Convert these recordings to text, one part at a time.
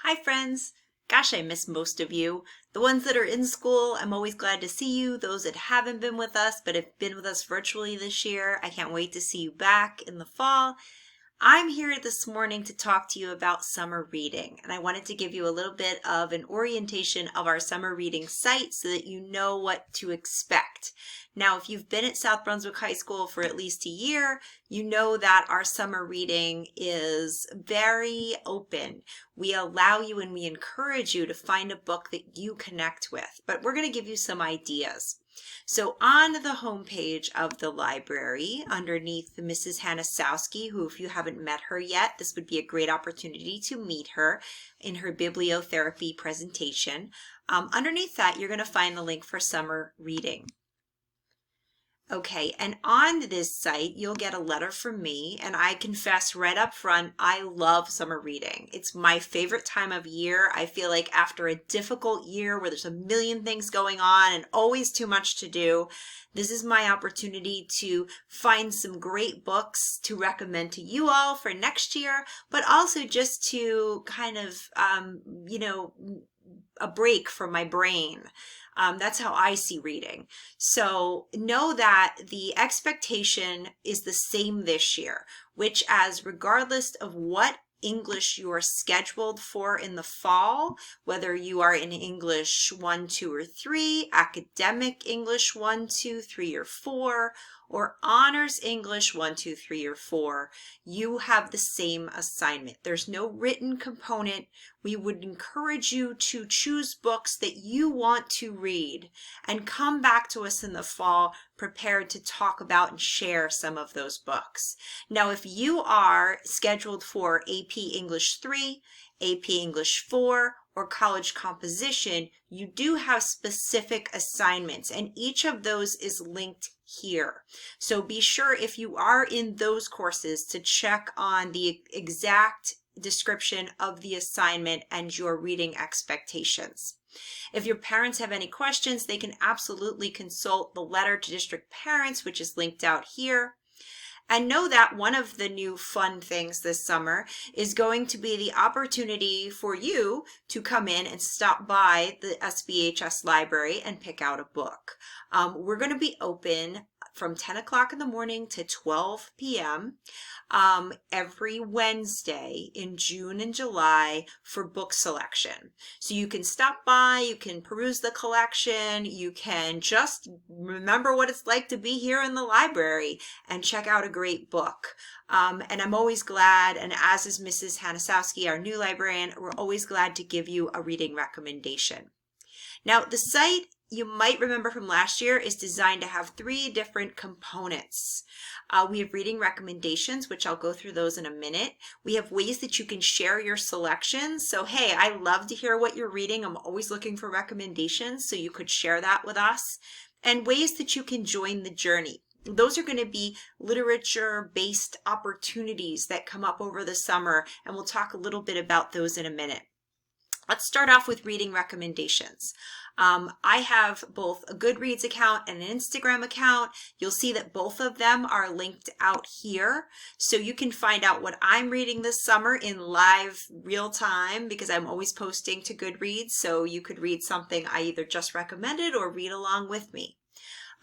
Hi friends! Gosh, I miss most of you. The ones that are in school, I'm always glad to see you. Those that haven't been with us but have been with us virtually this year, I can't wait to see you back in the fall. I'm here this morning to talk to you about summer reading, and I wanted to give you a little bit of an orientation of our summer reading site so that you know what to expect. Now, if you've been at South Brunswick High School for at least a year, you know that our summer reading is very open. We allow you and we encourage you to find a book that you connect with, but we're going to give you some ideas. So on the homepage of the library, underneath Mrs. Hanasowski, who if you haven't met her yet, this would be a great opportunity to meet her in her bibliotherapy presentation. Underneath that, you're going to find the link for summer reading. Okay, and on this site, you'll get a letter from me, and I confess right up front, I love summer reading. It's my favorite time of year. I feel like after a difficult year where there's a million things going on and always too much to do, this is my opportunity to find some great books to recommend to you all for next year, but also just to kind of, a break from my brain. That's how I see reading. So know that the expectation is the same this year, which as regardless of what English you are scheduled for in the fall, whether you are in English 1, 2, or 3, academic English 1, 2, 3, or 4, or honors English 1, 2, 3, or 4, you have the same assignment. There's no written component. We would encourage you to choose books that you want to read and come back to us in the fall prepared to talk about and share some of those books. Now, if you are scheduled for AP English 3, AP English 4, or college composition, you do have specific assignments, and each of those is linked here. So be sure if you are in those courses to check on the exact description of the assignment and your reading expectations. If your parents have any questions, they can absolutely consult the letter to district parents, which is linked out here. And know that one of the new fun things this summer is going to be the opportunity for you to come in and stop by the SBHS library and pick out a book. We're going to be open from 10 o'clock in the morning to 12 p.m. Every Wednesday in June and July for book selection. So you can stop by, you can peruse the collection, you can just remember what it's like to be here in the library and check out a great book. And I'm always glad, and as is Mrs. Hanasowski, our new librarian, we're always glad to give you a reading recommendation. Now, the site, you might remember from last year, is designed to have 3 different components. We have reading recommendations, which I'll go through those in a minute. We have ways that you can share your selections. So, hey, I love to hear what you're reading. I'm always looking for recommendations, so you could share that with us. And ways that you can join the journey. Those are going to be literature-based opportunities that come up over the summer, and we'll talk a little bit about those in a minute. Let's start off with reading recommendations. I have both a Goodreads account and an Instagram account. You'll see that both of them are linked out here. So you can find out what I'm reading this summer in live real time because I'm always posting to Goodreads. So you could read something I either just recommended or read along with me.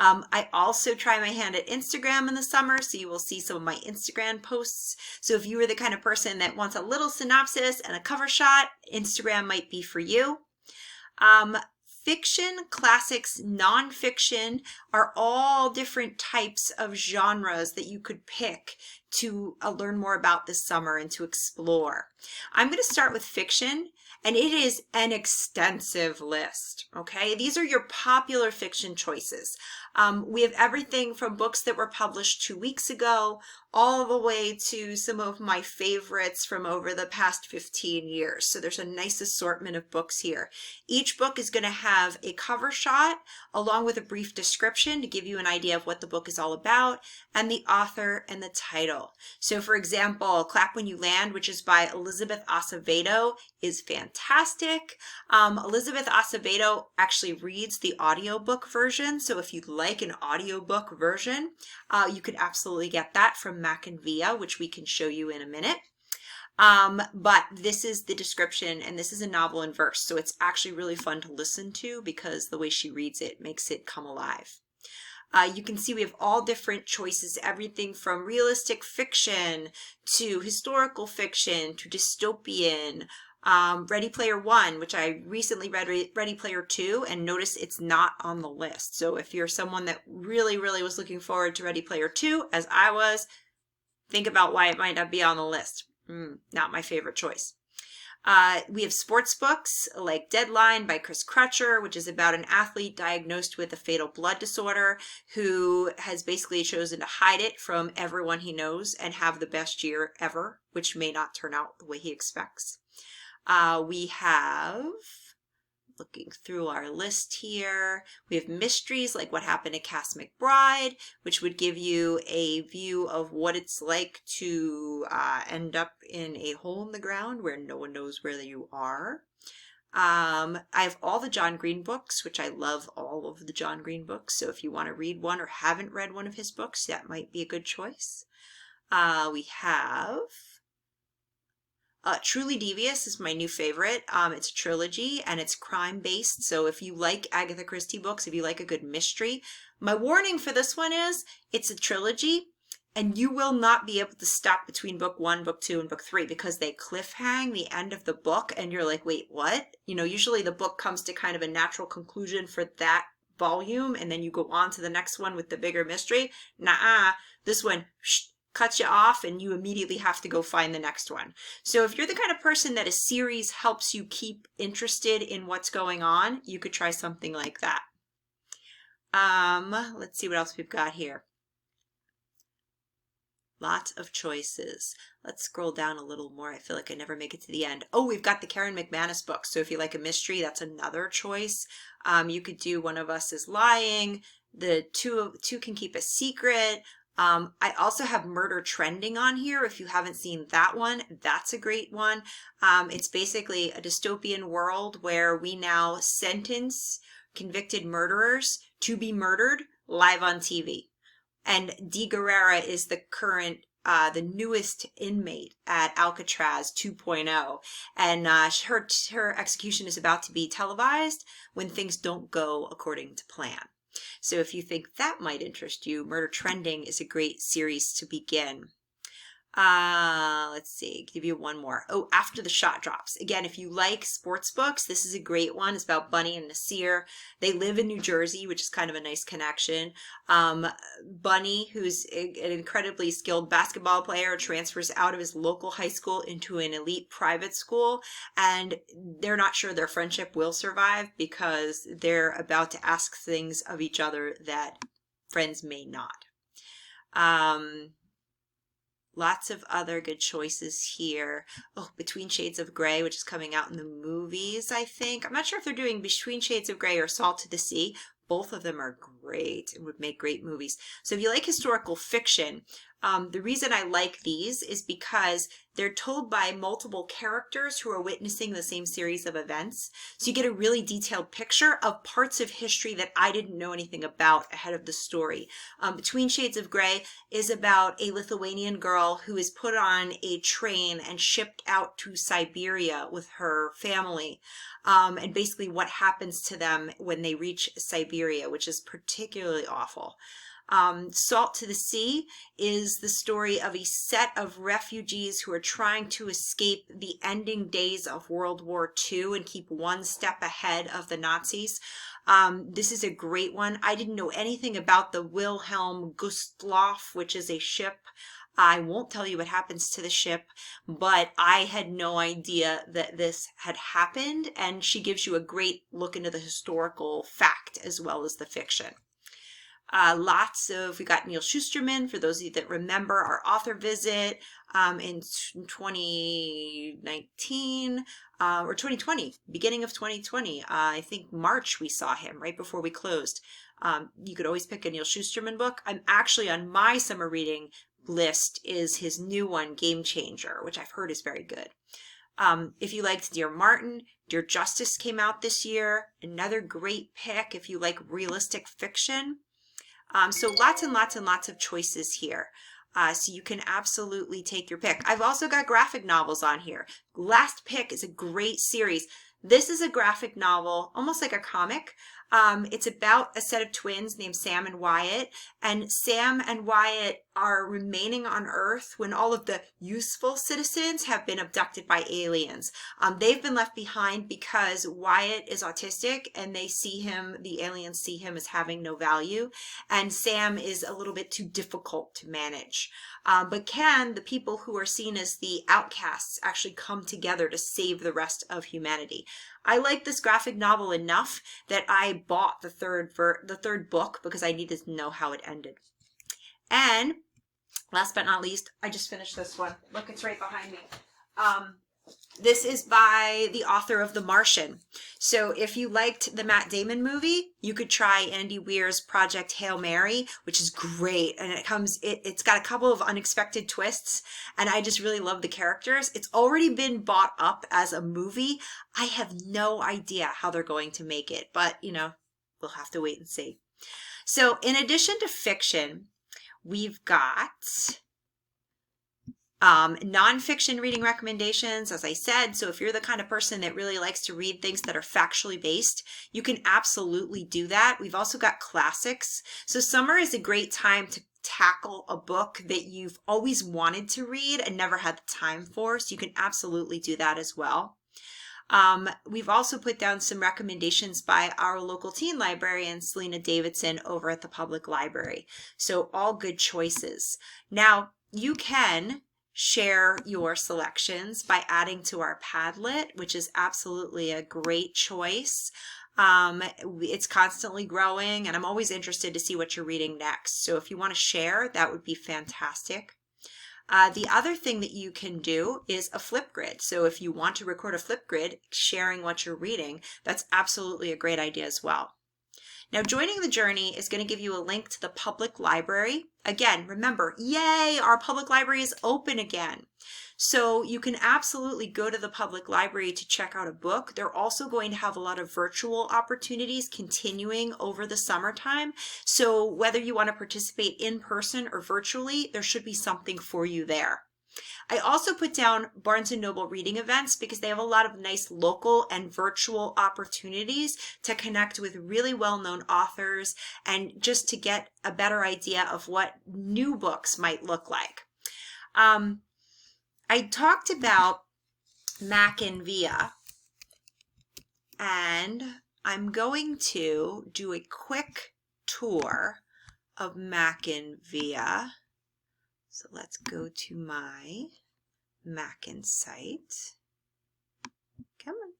I also try my hand at Instagram in the summer, so you will see some of my Instagram posts. So if you are the kind of person that wants a little synopsis and a cover shot, Instagram might be for you. Fiction, classics, nonfiction are all different types of genres that you could pick to learn more about this summer and to explore. I'm going to start with fiction, and it is an extensive list, okay? These are your popular fiction choices. We have everything from books that were published 2 weeks ago all the way to some of my favorites from over the past 15 years. So there's a nice assortment of books here. Each book is going to have a cover shot along with a brief description to give you an idea of what the book is all about and the author and the title. So for example, Clap When You Land, which is by Elizabeth Acevedo, is fantastic. Elizabeth Acevedo actually reads the audiobook version. So if you'd like an audiobook version, you could absolutely get that from Mac and Via, which we can show you in a minute. But this is the description, and this is a novel in verse, so it's actually really fun to listen to because the way she reads it makes it come alive. You can see we have all different choices, everything from realistic fiction to historical fiction to dystopian. Ready Player One, which I recently read Ready Player Two, and notice it's not on the list. So if you're someone that really was looking forward to Ready Player Two, as I was, think about why it might not be on the list. Not my favorite choice. We have sports books like Deadline by Chris Crutcher, which is about an athlete diagnosed with a fatal blood disorder who has basically chosen to hide it from everyone he knows and have the best year ever, which may not turn out the way he expects. We have, looking through our list here, we have mysteries like What Happened to Cass McBride, which would give you a view of what it's like to end up in a hole in the ground where no one knows where you are. I have all the John Green books, which I love all of the John Green books. So if you want to read one or haven't read one of his books, that might be a good choice. We have Truly Devious is my new favorite. It's a trilogy and it's crime based. So if you like Agatha Christie books, if you like a good mystery, my warning for this one is it's a trilogy and you will not be able to stop between book 1, book 2, and book 3 because they cliffhang the end of the book and you're like, wait, what? You know, usually the book comes to kind of a natural conclusion for that volume and then you go on to the next one with the bigger mystery. Nuh-uh. This one cuts you off and you immediately have to go find the next one. So if you're the kind of person that a series helps you keep interested in what's going on, you could try something like that. Let's see what else we've got here. Lots of choices. Let's scroll down a little more. I feel like I never make it to the end. Oh, we've got the Karen McManus book. So if you like a mystery, that's another choice. You could do One of Us is Lying. The two Can Keep a Secret. I also have Murder Trending on here. If you haven't seen that one, that's a great one. It's basically a dystopian world where we now sentence convicted murderers to be murdered live on TV. And Dee Guerrera is the current, the newest inmate at Alcatraz 2.0. And her execution is about to be televised when things don't go according to plan. So if you think that might interest you, Murder Trending is a great series to begin. Let's see, give you one more. Oh, After the Shot Drops. Again, if you like sports books, this is a great one. It's about Bunny and Nasir. They live in New Jersey, which is kind of a nice connection. Bunny, who's an incredibly skilled basketball player, transfers out of his local high school into an elite private school, and they're not sure their friendship will survive because they're about to ask things of each other that friends may not. Lots of other good choices here. Oh, Between Shades of Grey, which is coming out in the movies, I think. I'm not sure if they're doing Between Shades of Grey or Salt to the Sea. Both of them are great and would make great movies. So if you like historical fiction, the reason I like these is because they're told by multiple characters who are witnessing the same series of events. So you get a really detailed picture of parts of history that I didn't know anything about ahead of the story. Between Shades of Grey is about a Lithuanian girl who is put on a train and shipped out to Siberia with her family. And basically what happens to them when they reach Siberia, which is particularly awful. Salt to the Sea is the story of a set of refugees who are trying to escape the ending days of World War II and keep one step ahead of the Nazis. This is a great one. I didn't know anything about the Wilhelm Gustloff, which is a ship. I won't tell you what happens to the ship, but I had no idea that this had happened, and she gives you a great look into the historical fact as well as the fiction. We got Neal Shusterman, for those of you that remember our author visit in 2019 or 2020, beginning of 2020. I think March we saw him right before we closed. You could always pick a Neal Shusterman book. I'm actually on my summer reading list is his new one, Game Changer, which I've heard is very good. If you liked Dear Martin, Dear Justice came out this year. Another great pick if you like realistic fiction. So lots and lots and lots of choices here. So you can absolutely take your pick. I've also got graphic novels on here. Last Pick is a great series. This is a graphic novel, almost like a comic. It's about a set of twins named Sam and Wyatt, and Sam and Wyatt are remaining on Earth when all of the useful citizens have been abducted by aliens. They've been left behind because Wyatt is autistic and they see him, the aliens see him as having no value, and Sam is a little bit too difficult to manage. But can the people who are seen as the outcasts actually come together to save the rest of humanity? I like this graphic novel enough that I bought the third book because I needed to know how it ended. And last but not least, I just finished this one. Look, it's right behind me. This is by the author of The Martian. So if you liked the Matt Damon movie, you could try Andy Weir's Project Hail Mary, which is great. And it's got a couple of unexpected twists. And I just really love the characters. It's already been bought up as a movie. I have no idea how they're going to make it, but we'll have to wait and see. So in addition to fiction, we've got nonfiction reading recommendations, as I said. So if you're the kind of person that really likes to read things that are factually based, you can absolutely do that. We've also got classics. So summer is a great time to tackle a book that you've always wanted to read and never had the time for. So you can absolutely do that as well. We've also put down some recommendations by our local teen librarian, Selena Davidson, over at the public library. So all good choices. Now, you can share your selections by adding to our Padlet, which is absolutely a great choice. It's constantly growing, and I'm always interested to see what you're reading next. So if you want to share, that would be fantastic. The other thing that you can do is a Flipgrid. So if you want to record a Flipgrid sharing what you're reading, that's absolutely a great idea as well. Now, joining the journey is going to give you a link to the public library. Again, remember, yay, our public library is open again. So you can absolutely go to the public library to check out a book. They're also going to have a lot of virtual opportunities continuing over the summertime. So whether you want to participate in person or virtually, there should be something for you there. I also put down Barnes & Noble reading events because they have a lot of nice local and virtual opportunities to connect with really well-known authors and just to get a better idea of what new books might look like. I talked about Mac and Via, and I'm going to do a quick tour of Mac and Via. So let's go to my Mackin site. Come on.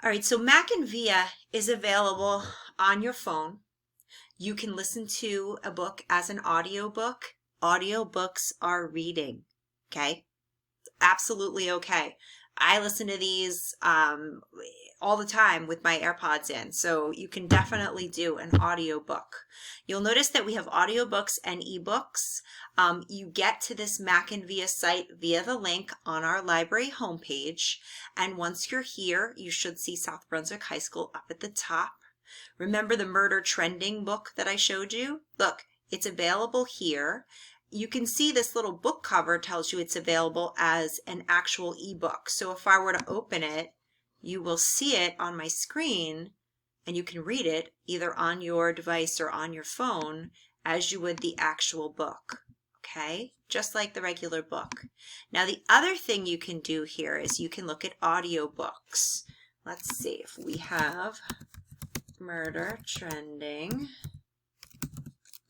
All right, so Mac and Via is available on your phone. You can listen to a book as an audiobook. Audiobooks are reading, okay? Absolutely okay. I listen to these all the time with my AirPods in, so you can definitely do an audiobook. You'll notice that we have audiobooks and ebooks. You get to this Mac and Via site via the link on our library homepage, and once you're here, you should see South Brunswick High School up at the top. Remember the Murder Trending book that I showed you? Look, it's available here. You can see this little book cover tells you it's available as an actual ebook. So if I were to open it, you will see it on my screen and you can read it either on your device or on your phone as you would the actual book. Okay, just like the regular book. Now the other thing you can do here is you can look at audiobooks. Let's see if we have Murder Trending.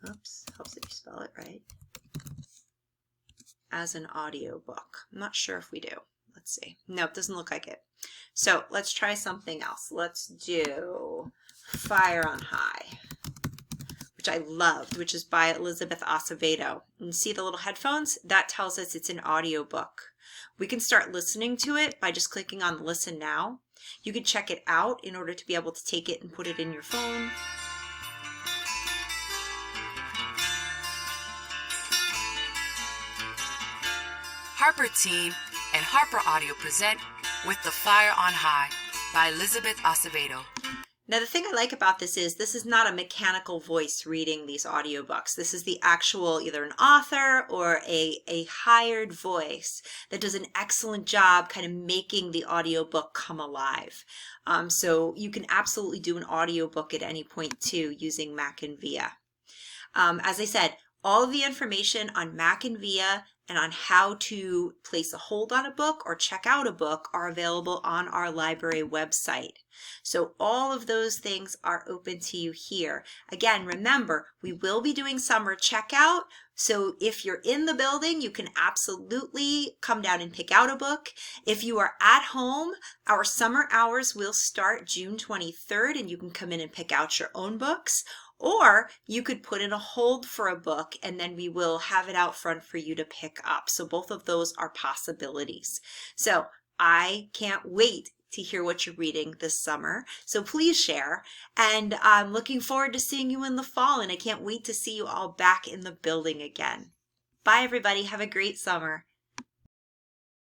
Oops, helps if you spell it right. As an audiobook. I'm not sure if we do. Let's see. No, it doesn't look like it. So let's try something else. Let's do Fire on High, which I loved, which is by Elizabeth Acevedo. And see the little headphones? That tells us it's an audiobook. We can start listening to it by just clicking on Listen Now. You can check it out in order to be able to take it and put it in your phone. Harper Team and Harper Audio present With the Fire on High by Elizabeth Acevedo. Now, the thing I like about this is not a mechanical voice reading these audiobooks. This is the actual, either an author or a hired voice that does an excellent job kind of making the audiobook come alive. So you can absolutely do an audiobook at any point too using Mac and Via. As I said, all of the information on Mac and Via and on how to place a hold on a book or check out a book are available on our library website. So all of those things are open to you here. Again, remember, we will be doing summer checkout. So if you're in the building, you can absolutely come down and pick out a book. If you are at home, our summer hours will start June 23rd, and you can come in and pick out your own books. Or you could put in a hold for a book and then we will have it out front for you to pick up. So both of those are possibilities. So I can't wait to hear what you're reading this summer. So please share. And I'm looking forward to seeing you in the fall, and I can't wait to see you all back in the building again. Bye everybody. Have a great summer.